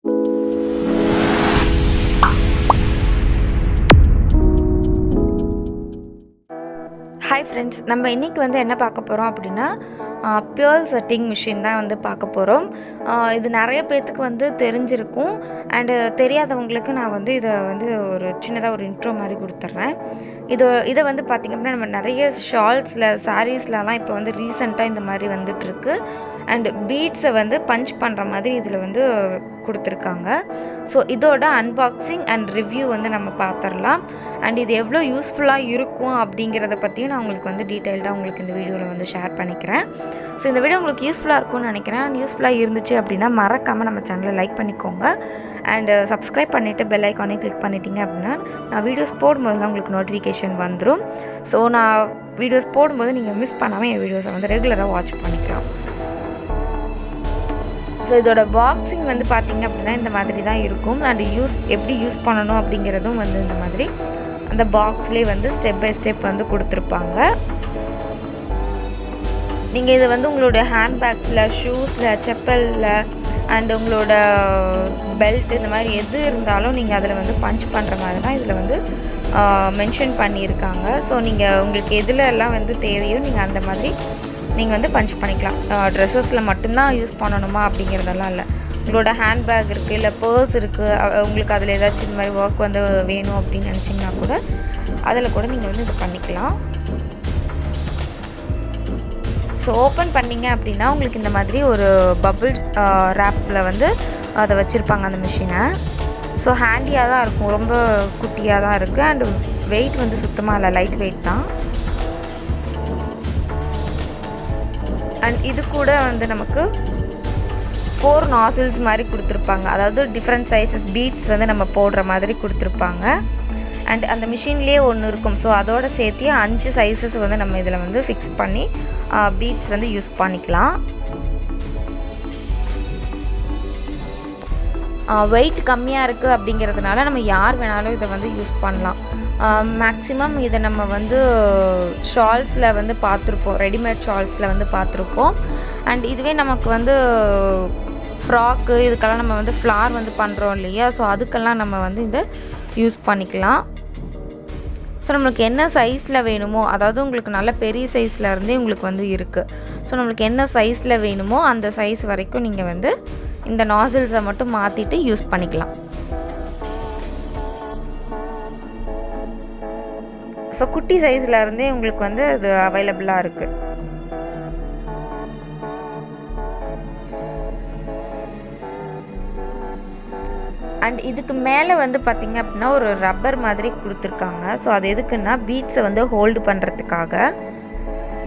Hi friends, நம்ம இன்றைக்கி வந்து என்ன பார்க்க போகிறோம் அப்படின்னா பியர் செட்டிங் மிஷின் தான் வந்து பார்க்க போகிறோம். இது நிறைய பேர்த்துக்கு வந்து தெரிஞ்சிருக்கும். அண்டு தெரியாதவங்களுக்கு நான் வந்து இதை வந்து ஒரு சின்னதாக ஒரு இன்ட்ரோ மாதிரி கொடுத்துட்றேன். இதை வந்து பார்த்திங்க அப்படின்னா நம்ம நிறைய ஷால்ஸில் சாரீஸ்லலாம் இப்போ வந்து ரீசெண்டாக இந்த மாதிரி வந்துட்டுருக்கு. அண்டு பீட்ஸை வந்து பஞ்ச் பண்ணுற மாதிரி இதில் வந்து கொடுத்துருக்காங்க. ஸோ இதோட அன்பாக்சிங் அண்ட் ரிவ்யூ வந்து நம்ம பார்த்துடலாம். அண்ட் இது எவ்வளோ யூஸ்ஃபுல்லாக இருக்கும் அப்படிங்கிறத பற்றியும் நான் உங்களுக்கு வந்து டீட்டெயில்டாக உங்களுக்கு இந்த வீடியோவில் வந்து ஷேர் பண்ணிக்கிறேன். ஸோ இந்த வீடியோ உங்களுக்கு யூஸ்ஃபுல்லாக இருக்கும்னு நினைக்கிறேன். யூஸ்ஃபுல்லாக இருந்துச்சு அப்படின்னா மறக்காமல் நம்ம சேனலை லைக் பண்ணிக்கோங்க. அண்டு சப்ஸ்கிரைப் பண்ணிவிட்டு பெல் ஐக்கானே கிளிக் பண்ணிட்டீங்க அப்படின்னா நான் வீடியோஸ் போடும்போது உங்களுக்கு நோட்டிஃபிகேஷன் வந்துடும். ஸோ நான் வீடியோஸ் போடும்போது நீங்கள் மிஸ் பண்ணாமல் என் வீடியோஸை வந்து ரெகுலராக வாட்ச் பண்ணிக்கலாம். ஸோ இதோட பாக்ஸிங் வந்து பார்த்திங்க அப்படின்னா இந்த மாதிரி தான் இருக்கும். அண்ட் எப்படி யூஸ் பண்ணணும் அப்படிங்கிறதும் வந்து இந்த மாதிரி அந்த பாக்ஸ்லேயே வந்து ஸ்டெப் பை ஸ்டெப் வந்து கொடுத்துருப்பாங்க. நீங்கள் இது வந்து உங்களோட ஹேண்ட்பேக்ஸில், ஷூஸில், செப்பலில் அண்ட் உங்களோட பெல்ட் இந்த மாதிரி எது இருந்தாலும் நீங்கள் அதில் வந்து பஞ்ச் பண்ணுற மாதிரி தான் இதில் வந்து மென்ஷன் பண்ணியிருக்காங்க. ஸோ நீங்கள் உங்களுக்கு எதில் எல்லாம் வந்து தேவையோ நீங்கள் அந்த மாதிரி நீங்கள் வந்து பஞ்ச் பண்ணிக்கலாம். ட்ரெஸ்ஸஸில் மட்டும்தான் யூஸ் பண்ணணுமா அப்படிங்கிறதெல்லாம் இல்லை. உங்களோட ஹேண்ட்பேக் இருக்குது, இல்லை பர்ஸ் இருக்குது, உங்களுக்கு அதில் ஏதாச்சும் இந்த மாதிரி ஒர்க் வந்து வேணும் அப்படின்னு நினச்சிங்கன்னா கூட அதில் கூட நீங்கள் வந்து இது பண்ணிக்கலாம். ஸோ ஓப்பன் பண்ணிங்க அப்படின்னா உங்களுக்கு இந்த மாதிரி ஒரு பபுள் ரேப்பில் வந்து அதை வச்சுருப்பாங்க அந்த மிஷினை. ஸோ ஹேண்டியாக தான் இருக்கும், ரொம்ப குட்டியாக தான் இருக்குது. அண்ட் வெயிட் வந்து சுத்தமாக இல்லை, லைட் வெயிட் தான். அண்ட் இது கூட வந்து நமக்கு 4 நாசில்ஸ் மாதிரி கொடுத்துருப்பாங்க. அதாவது டிஃப்ரெண்ட் சைஸஸ் பீட்ஸ் வந்து நம்ம போடுற மாதிரி கொடுத்துருப்பாங்க. அண்ட் அந்த மிஷின்லேயே ஒன்று இருக்கும். ஸோ அதோடு சேர்த்து 5 சைஸஸ் வந்து நம்ம இதில் வந்து ஃபிக்ஸ் பண்ணி பீட்ஸ் வந்து யூஸ் பண்ணிக்கலாம். வெயிட் கம்மியாக இருக்குது அப்படிங்கிறதுனால நம்ம யார் வேணாலும் இதை வந்து யூஸ் பண்ணலாம். மேக்ஸிமம் இதை நம்ம வந்து ஷால்ஸில் வந்து பார்த்துருப்போம், ரெடிமேட் ஷால்ஸில் வந்து பார்த்துருப்போம். அண்ட் இதுவே நமக்கு வந்து ஃப்ராக்கு இதுக்கெல்லாம் நம்ம வந்து ஃப்ளார் வந்து பண்ணுறோம் இல்லையா, ஸோ அதுக்கெல்லாம் நம்ம வந்து இதை யூஸ் பண்ணிக்கலாம். ஸோ நம்மளுக்கு என்ன சைஸில் வேணுமோ, அதாவது உங்களுக்கு நல்ல பெரிய சைஸில் இருந்தே உங்களுக்கு வந்து இருக்குது. ஸோ நம்மளுக்கு என்ன சைஸில் வேணுமோ அந்த சைஸ் வரைக்கும் நீங்கள் வந்து இந்த நாசில்ஸை மட்டும் மாற்றிட்டு யூஸ் பண்ணிக்கலாம். ஸோ குட்டி சைஸில் இருந்தே உங்களுக்கு வந்து அது அவைலபிளாக இருக்குது. அண்ட் இதுக்கு மேலே வந்து பார்த்திங்க அப்படின்னா ஒரு ரப்பர் மாதிரி கொடுத்துருக்காங்க. ஸோ அது எதுக்குன்னா பீட்ஸை வந்து ஹோல்டு பண்ணுறதுக்காக.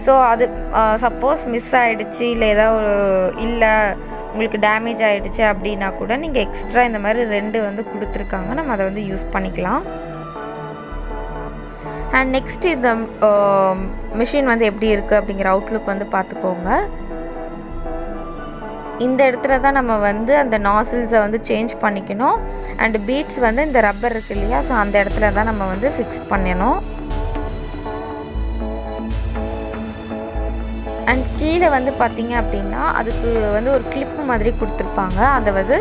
ஸோ அது சப்போஸ் மிஸ் ஆகிடுச்சு இல்லை ஏதாவது இல்லை உங்களுக்கு டேமேஜ் ஆகிடுச்சு அப்படின்னா கூட நீங்கள் எக்ஸ்ட்ரா இந்த மாதிரி 2 வந்து கொடுத்துருக்காங்க, நம்ம அதை வந்து யூஸ் பண்ணிக்கலாம். அண்ட் நெக்ஸ்ட் இந்த மிஷின் வந்து எப்படி இருக்குது அப்படிங்கிற அவுட்லுக் வந்து பார்த்துக்கோங்க. இந்த இடத்துல தான் நம்ம வந்து அந்த நாசில்ஸை வந்து சேஞ்ச் பண்ணிக்கணும். அண்ட் பீட்ஸ் வந்து இந்த ரப்பர் இருக்குது இல்லையா, ஸோ அந்த இடத்துல தான் நம்ம வந்து ஃபிக்ஸ் பண்ணணும். அண்ட் கீழே வந்து பார்த்திங்க அப்படின்னா அதுக்கு வந்து ஒரு கிளிப்பு மாதிரி கொடுத்துருப்பாங்க. அதை வந்து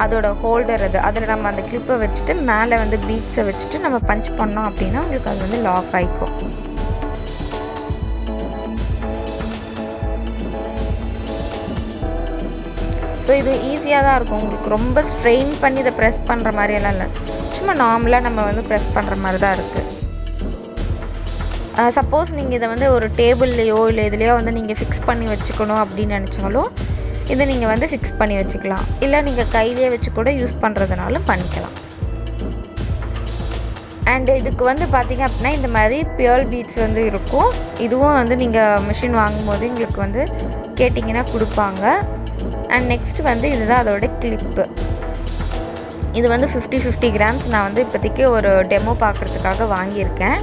அதோட ஹோல்டர் அதில் நம்ம அந்த கிளிப்பை வச்சுட்டு மேலே வந்து பீட்ஸை வச்சுட்டு நம்ம பஞ்ச் பண்ணோம் அப்படின்னா உங்களுக்கு அது வந்து லாக் ஆகிக்கும். ஸோ இது ஈஸியாக தான் இருக்கும். உங்களுக்கு ரொம்ப ஸ்ட்ரெயின் பண்ணி இதை ப்ரெஸ் பண்ணுற மாதிரியெல்லாம் இல்லை, சும்மா நார்மலாக நம்ம வந்து ப்ரெஸ் பண்ணுற மாதிரி தான் இருக்குது. சப்போஸ் நீங்கள் இதை வந்து ஒரு டேபிள்லையோ இல்லை இதுலையோ வந்து நீங்கள் ஃபிக்ஸ் பண்ணி வச்சுக்கணும் அப்படின்னு நினச்சாலும் இதை நீங்கள் வந்து ஃபிக்ஸ் பண்ணி வச்சுக்கலாம். இல்லை நீங்கள் கையிலே வச்சு கூட யூஸ் பண்ணுறதுனாலும் பண்ணிக்கலாம். அண்டு இதுக்கு வந்து பார்த்திங்க அப்படின்னா இந்த மாதிரி பியர் பீட்ஸ் வந்து இருக்கும். இதுவும் வந்து நீங்கள் மிஷின் வாங்கும்போது உங்களுக்கு வந்து கேட்டிங்கன்னா கொடுப்பாங்க. அண்ட் நெக்ஸ்ட் வந்து இதுதான் அதோட கிளிப்பு. இது வந்து 50 கிராம்ஸ் நான் வந்து இப்போதைக்கு ஒரு டெமோ பார்க்குறதுக்காக வாங்கியிருக்கேன்.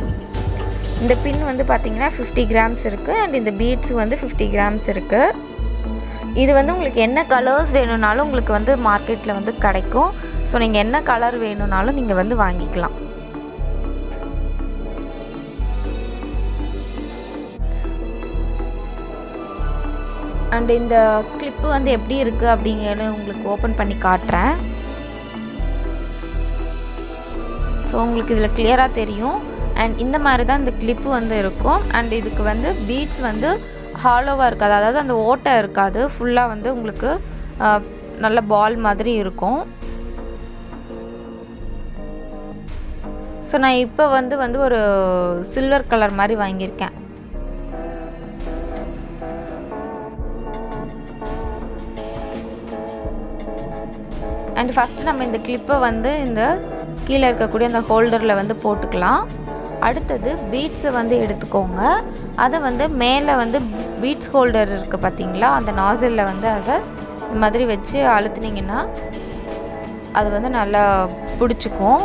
இந்த பின் வந்து பார்த்திங்கன்னா 50 கிராம்ஸ் இருக்குது. அண்ட் இந்த பீட்ஸு வந்து 50 கிராம்ஸ் இருக்குது. இது வந்து உங்களுக்கு என்ன கலர்ஸ் வேணும்னாலும் உங்களுக்கு வந்து மார்க்கெட்டில் வந்து கிடைக்கும். ஸோ நீங்கள் என்ன கலர் வேணும்னாலும் நீங்கள் வந்து வாங்கிக்கலாம். அண்ட் இந்த கிளிப்பு வந்து எப்படி இருக்குது அப்படிங்கிறத உங்களுக்கு ஓப்பன் பண்ணி காட்டுறேன். ஸோ உங்களுக்கு இதில் கிளியராக தெரியும். அண்ட் இந்த மாதிரி தான் இந்த கிளிப்பு வந்து இருக்கும். அண்ட் இதுக்கு வந்து பீட்ஸ் வந்து ஹாலோவாக இருக்காது, அதாவது அந்த ஓட்டை இருக்காது, ஃபுல்லாக வந்து உங்களுக்கு நல்ல பால் மாதிரி இருக்கும். ஸோ நான் இப்போ வந்து ஒரு சில்வர் கலர் மாதிரி வாங்கியிருக்கேன். அண்ட் ஃபஸ்ட்டு நம்ம இந்த கிளிப்பை வந்து இந்த கீழே இருக்கக்கூடிய அந்த ஹோல்டரில் வந்து போட்டுக்கலாம். அடுத்தது பீட்ஸை வந்து எடுத்துக்கோங்க. அதை வந்து மேலே வந்து பீட்ஸ் ஹோல்டர் இருக்குது பார்த்தீங்களா, அந்த நாசிலில் வந்து அதை இந்த மாதிரி வச்சு அழுத்துனீங்கன்னா அது வந்து நல்லா பிடிச்சிக்கும்.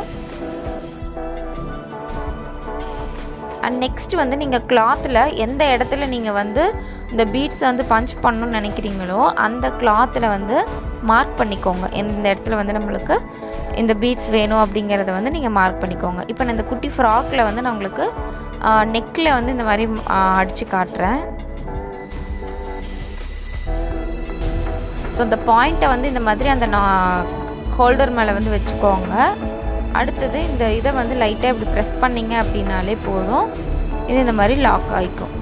அண்ட் நெக்ஸ்ட் வந்து நீங்கள் கிளாத்தில் எந்த இடத்துல நீங்கள் வந்து இந்த பீட்ஸை வந்து பஞ்ச் பண்ணணும்னு நினைக்கிறீங்களோ அந்த கிளாத்தில் வந்து மார்க் பண்ணிக்கோங்க. எந்த இடத்துல வந்து நம்மளுக்கு இந்த பீட்ஸ் வேணும் அப்படிங்கிறத வந்து நீங்கள் மார்க் பண்ணிக்கோங்க. இப்போ நான் இந்த குட்டி ஃப்ராக்கில் வந்து நான் உங்களுக்கு நெக்கில் வந்து இந்த மாதிரி அடித்து காட்டுறேன். ஸோ அந்த பாயிண்ட்டை வந்து இந்த மாதிரி அந்த ஹோல்டர் மேலே வந்து வச்சுக்கோங்க. அடுத்தது இந்த இதை வந்து லைட்டாக இப்படி ப்ரெஸ் பண்ணிங்க அப்படின்னாலே போதும், இது இந்த மாதிரி லாக் ஆகிக்கும்.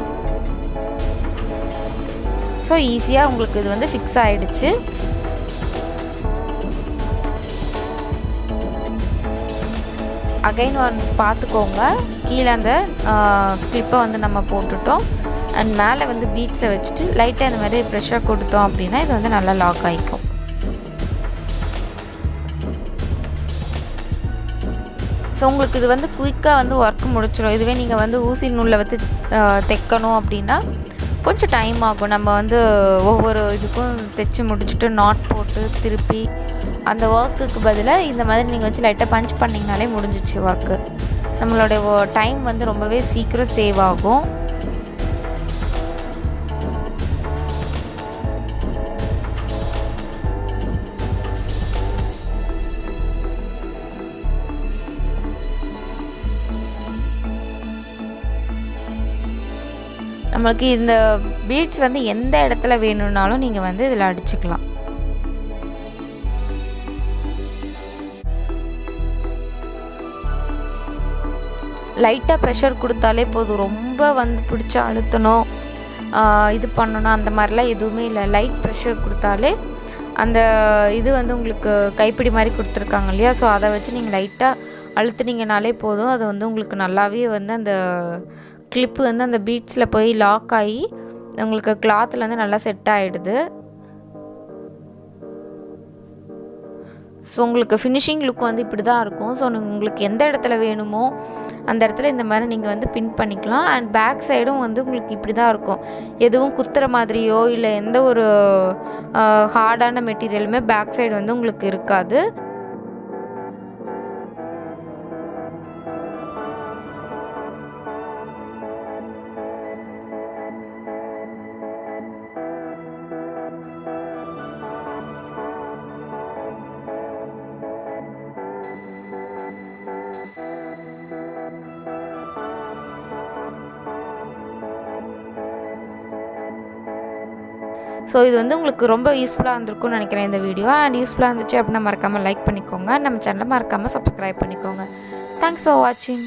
ஸோ ஈஸியாக உங்களுக்கு இது வந்து ஃபிக்ஸ் ஆகிடுச்சு. அகைன் ஒன்ஸ் பார்த்துக்கோங்க, கீழே அந்த கிளிப்பை வந்து நம்ம போட்டுட்டோம். அண்ட் மேலே வந்து பீட்ஸை வச்சுட்டு லைட்டாக இந்த மாதிரி ப்ரெஷர் கொடுத்தோம் அப்படின்னா இது வந்து நல்லா லாக் ஆகிக்கும். ஸோ உங்களுக்கு இது வந்து குயிக்காக வந்து ஒர்க் முடிச்சிடும். இதுவே நீங்கள் வந்து ஊசி நூலில் வச்சு தைக்கணும் அப்படின்னா கொஞ்சம் டைம் ஆகும். நம்ம வந்து ஒவ்வொரு இதுக்கும் தைச்சி முடிச்சுட்டு நாட் போட்டு திருப்பி அந்த ஒர்க்குக்கு பதிலாக இந்த மாதிரி நீங்கள் வச்சு லைட்டாக பஞ்ச் பண்ணிங்கனாலே முடிஞ்சிச்சு ஒர்க்கு. நம்மளுடைய டைம் வந்து ரொம்பவே சீக்கிரம் சேவ் ஆகும். நம்மளுக்கு இந்த பீட்ஸ் வந்து எந்த இடத்துல வேணும்னாலும் நீங்கள் வந்து இதில் அடிச்சுக்கலாம். லைட்டாக ப்ரெஷர் கொடுத்தாலே போதும், ரொம்ப வந்து பிடிச்சி அழுத்தணும் இது பண்ணணும் அந்த மாதிரிலாம் எதுவுமே இல்லை. லைட் ப்ரெஷர் கொடுத்தாலே அந்த இது வந்து உங்களுக்கு கைப்பிடி மாதிரி கொடுத்துருக்காங்க இல்லையா, ஸோ அதை வச்சு நீங்கள் லைட்டாக அழுத்துனீங்கனாலே போதும், அது வந்து உங்களுக்கு நல்லாவே வந்து அந்த கிளிப்பு வந்து அந்த பீட்ஸில் போய் லாக் ஆகி உங்களுக்கு கிளாத்தில் வந்து நல்லா செட் ஆகிடுது. ஸோ உங்களுக்கு ஃபினிஷிங் லுக் வந்து இப்படி தான் இருக்கும். ஸோ உங்களுக்கு எந்த இடத்துல வேணுமோ அந்த இடத்துல இந்த மாதிரி நீங்கள் வந்து பின் பண்ணிக்கலாம். அண்ட் பேக் சைடும் வந்து உங்களுக்கு இப்படி தான் இருக்கும். எதுவும் குத்துற மாதிரியோ இல்லை எந்த ஒரு ஹார்டான மெட்டீரியலுமே பேக் சைடு வந்து உங்களுக்கு இருக்காது. ஸோ இது வந்து உங்களுக்கு ரொம்ப யூஸ்ஃபுல்லாக இருந்திருக்கும்னு நினைக்கிறேன் இந்த வீடியோ. அண்ட் யூஸ்ஃபுல்லாக இருந்துச்சு அப்படின்னா மறக்காமல் லைக் பண்ணிக்கோங்க, நம்ம சேனலை மறக்காமல் சப்ஸ்கிரைப் பண்ணிக்கோங்க. தேங்க்ஸ் ஃபார் வாட்சிங்.